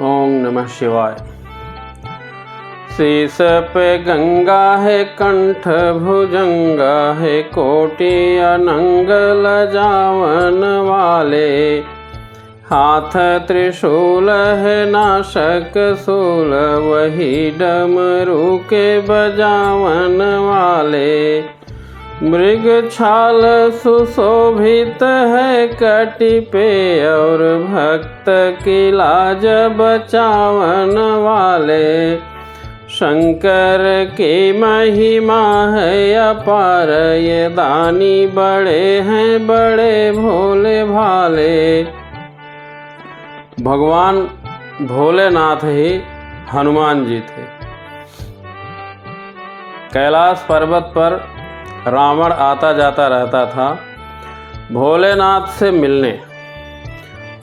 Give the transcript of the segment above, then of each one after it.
ओम नमः शिवाय। शीस पे गंगा है, कंठ भुजंगा है, कोटि अनंग लजावन वाले। हाथ त्रिशूल है, नाशक शूल, वही डमरू के बजावन वाले। मृग छाल सुशोभित है कटी पे, और भक्त की लाज बचावन वाले। शंकर की महिमा है अपार, ये दानी बड़े हैं बड़े भोले भाले। भगवान भोलेनाथ ही हनुमान जी थे। कैलाश पर्वत पर रावण आता जाता रहता था भोलेनाथ से मिलने,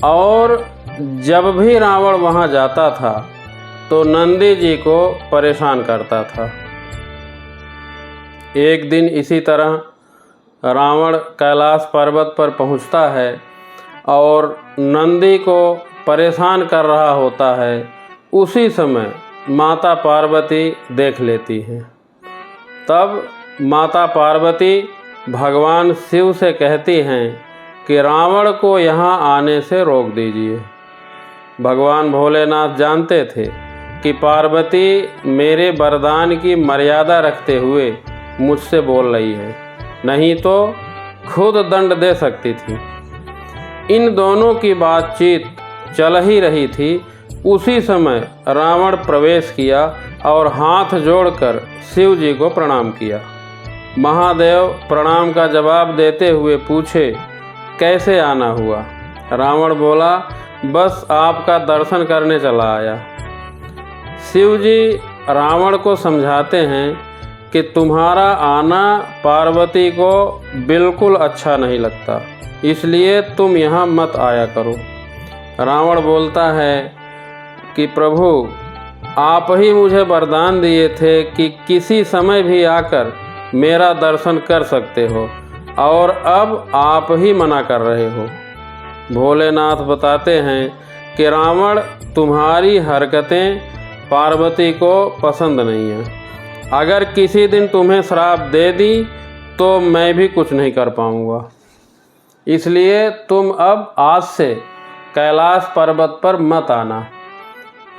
और जब भी रावण वहाँ जाता था तो नंदी जी को परेशान करता था। एक दिन इसी तरह रावण कैलाश पर्वत पर पहुँचता है और नंदी को परेशान कर रहा होता है। उसी समय माता पार्वती देख लेती हैं। तब माता पार्वती भगवान शिव से कहती हैं कि रावण को यहाँ आने से रोक दीजिए। भगवान भोलेनाथ जानते थे कि पार्वती मेरे वरदान की मर्यादा रखते हुए मुझसे बोल रही है, नहीं तो खुद दंड दे सकती थी। इन दोनों की बातचीत चल ही रही थी। उसी समय रावण प्रवेश किया और हाथ जोड़कर शिव जी को प्रणाम किया। महादेव प्रणाम का जवाब देते हुए पूछे, कैसे आना हुआ? रावण बोला, बस आपका दर्शन करने चला आया। शिव जी रावण को समझाते हैं कि तुम्हारा आना पार्वती को बिल्कुल अच्छा नहीं लगता, इसलिए तुम यहाँ मत आया करो। रावण बोलता है कि प्रभु, आप ही मुझे वरदान दिए थे कि किसी समय भी आकर मेरा दर्शन कर सकते हो, और अब आप ही मना कर रहे हो। भोलेनाथ बताते हैं कि रावण, तुम्हारी हरकतें पार्वती को पसंद नहीं हैं। अगर किसी दिन तुम्हें श्राप दे दी तो मैं भी कुछ नहीं कर पाऊँगा, इसलिए तुम अब आज से कैलाश पर्वत पर मत आना।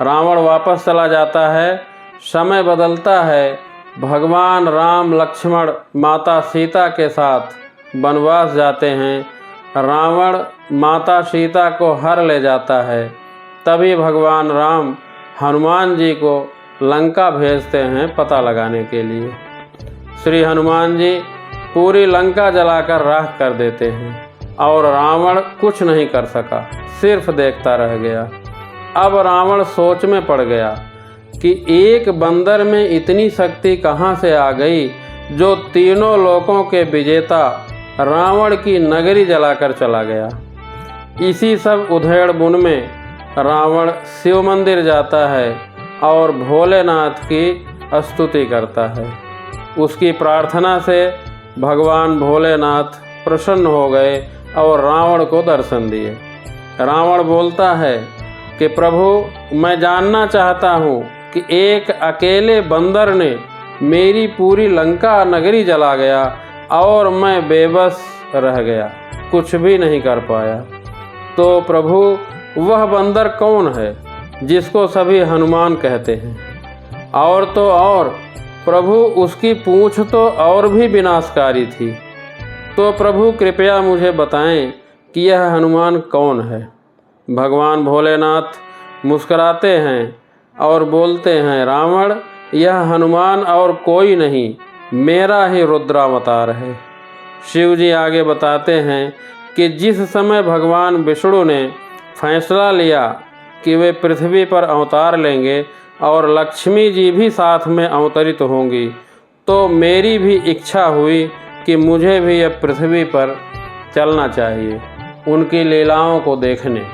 रावण वापस चला जाता है। समय बदलता है। भगवान राम लक्ष्मण माता सीता के साथ वनवास जाते हैं। रावण माता सीता को हर ले जाता है। तभी भगवान राम हनुमान जी को लंका भेजते हैं पता लगाने के लिए। श्री हनुमान जी पूरी लंका जलाकर राख कर देते हैं, और रावण कुछ नहीं कर सका, सिर्फ देखता रह गया। अब रावण सोच में पड़ गया कि एक बंदर में इतनी शक्ति कहाँ से आ गई, जो तीनों लोकों के विजेता रावण की नगरी जलाकर चला गया। इसी सब उधेड़ बुन में रावण शिव मंदिर जाता है और भोलेनाथ की स्तुति करता है। उसकी प्रार्थना से भगवान भोलेनाथ प्रसन्न हो गए और रावण को दर्शन दिए। रावण बोलता है कि प्रभु, मैं जानना चाहता हूँ कि एक अकेले बंदर ने मेरी पूरी लंका नगरी जला गया और मैं बेबस रह गया, कुछ भी नहीं कर पाया। तो प्रभु, वह बंदर कौन है जिसको सभी हनुमान कहते हैं? और तो और प्रभु, उसकी पूंछ तो और भी विनाशकारी थी। तो प्रभु कृपया मुझे बताएं कि यह हनुमान कौन है। भगवान भोलेनाथ मुस्कुराते हैं और बोलते हैं, रावण, यह हनुमान और कोई नहीं, मेरा ही रुद्रावतार है। शिव जी आगे बताते हैं कि जिस समय भगवान विष्णु ने फैसला लिया कि वे पृथ्वी पर अवतार लेंगे और लक्ष्मी जी भी साथ में अवतरित होंगी, तो मेरी भी इच्छा हुई कि मुझे भी यह पृथ्वी पर चलना चाहिए, उनकी लीलाओं को देखने।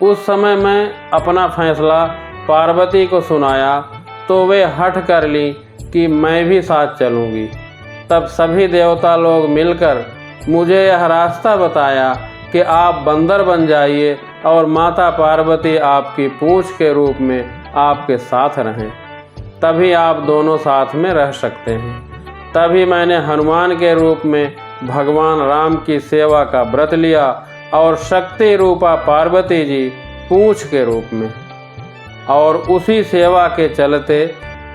उस समय मैं अपना फैसला पार्वती को सुनाया तो वे हठ कर ली कि मैं भी साथ चलूँगी। तब सभी देवता लोग मिलकर मुझे यह रास्ता बताया कि आप बंदर बन जाइए और माता पार्वती आपकी पूंछ के रूप में आपके साथ रहें, तभी आप दोनों साथ में रह सकते हैं। तभी मैंने हनुमान के रूप में भगवान राम की सेवा का व्रत लिया और शक्ति रूपा पार्वती जी पूंछ के रूप में, और उसी सेवा के चलते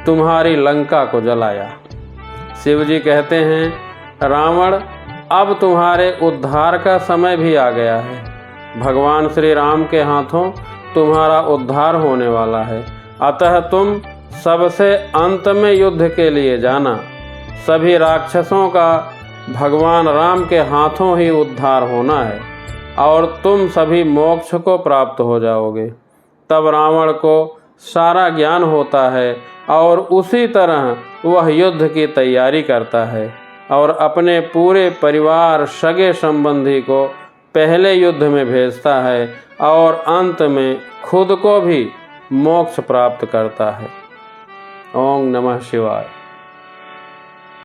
तुम्हारी लंका को जलाया। शिव जी कहते हैं, रावण अब तुम्हारे उद्धार का समय भी आ गया है। भगवान श्री राम के हाथों तुम्हारा उद्धार होने वाला है, अतः तुम सबसे अंत में युद्ध के लिए जाना। सभी राक्षसों का भगवान राम के हाथों ही उद्धार होना है और तुम सभी मोक्ष को प्राप्त हो जाओगे। तब रावण को सारा ज्ञान होता है और उसी तरह वह युद्ध की तैयारी करता है और अपने पूरे परिवार सगे संबंधी को पहले युद्ध में भेजता है और अंत में खुद को भी मोक्ष प्राप्त करता है। ओम नमः शिवाय।